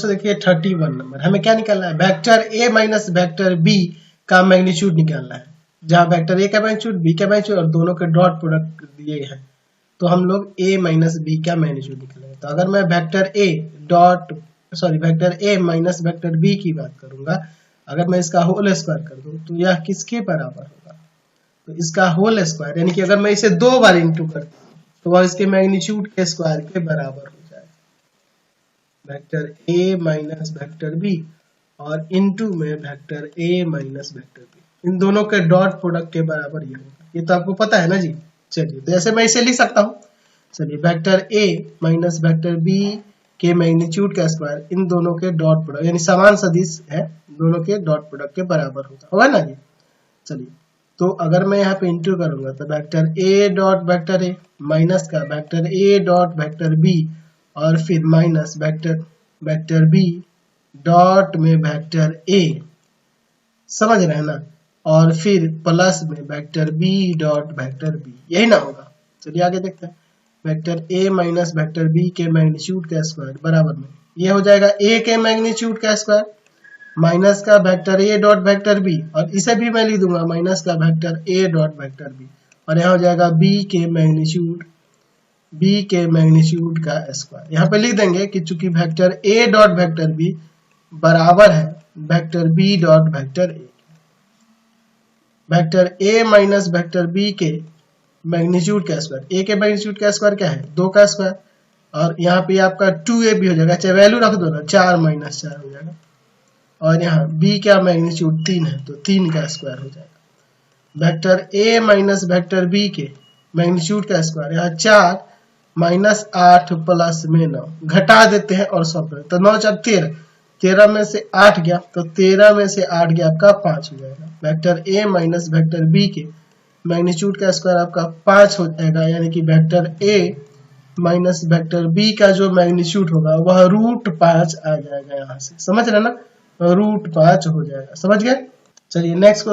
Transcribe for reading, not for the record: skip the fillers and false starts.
Question देखिए 31 number. हमें क्या निकालना है, vector A minus vector B का मैग्नीट्यूड निकालना है, जहां वेक्टर ए का मैग्नीट्यूड बी का मैग्नीट्यूड और दोनों के डॉट प्रोडक्ट दिए हैं, तो हम लोग ए माइनस बी का मैग्नीट्यूड निकालेंगे। तो अगर मैं vector A minus vector B की बात करूंगा, अगर मैं इसका होल स्क्वायर कर दूं तो यह किसके बराबर होगा, तो इसका होल स्क्वायर, यानी कि अगर मैं इसे 2 बार इंटू करता हूं तो वह इसके मैग्नीट्यूड के स्क्वायर के बराबर हो जाएगा। Vector A minus vector B और इंटू में vector A minus vector B, इन दोनों के डॉट प्रोडक्ट के बराबर ये होगा। ये तो आपको पता है ना जी। चलिए, तो ऐसे मैं इसे लिख सकता हूँ। चलिए, vector A minus vector B के मैग्नीट्यूड का स्क्वायर इन दोनों के डॉट प्रोडक्ट, यानी समान सदिश है, दोनों के डॉट प्रोडक्ट के बराबर होगा ना जी। चलिए, तो अगर मैं यहाँ पे इंटू करूंगा तो vector A dot vector A minus का vector A dot vector B और फिर माइनस वेक्टर बी डॉट में वेक्टर ए, समझ रहे हैं ना, और फिर प्लस में vector B dot vector B, यही ना होगा। चलिए आगे देखते हैं। Vector A minus vector B के मैग्नीट्यूड का स्क्वायर बराबर में ये हो जाएगा ए के मैग्नीट्यूड का स्क्वायर माइनस का vector A dot vector B, और इसे भी मैं लिख दूंगा माइनस का vector A dot vector B, और यहाँ हो जाएगा बी के मैग्नीट्यूड का स्क्वायर। यहाँ पे लिख देंगे कि चूंकि vector A dot vector B बराबर है vector B dot vector A, vector A minus vector B के मैग्नीट्यूड का स्क्वायर, ए के मैग्नीट्यूड का स्क्वायर क्या है 2 का स्क्वायर, और यहाँ पे आपका 2a भी हो जाएगा, चाहे वैल्यू रख दो ना, 4 माइनस 4 हो जाएगा, और यहाँ b का मैग्नीट्यूड 3 है तो 3 का स्क्वायर हो जाएगा। Vector a minus vector b के मैग्नीट्यूड का स्क्वायर, यहाँ 4 माइनस 8 प्लस में 9, घटा देते हैं और सब, तो 9 4 13, 13 में से 8 गया तो 13 में से 8 गया आपका 5 हो जाएगा। Vector a minus vector b के मैग्नीट्यूड का स्क्वायर आपका 5 हो जाएगा, यानी कि vector a minus vector b का जो मैग्नीट्यूड होगा वह √5 आ जाएगा। यहाँ से समझ रहे ना, √5 हो जाएगा, समझ गए। चलिए नेक्स्ट क्वेश्चन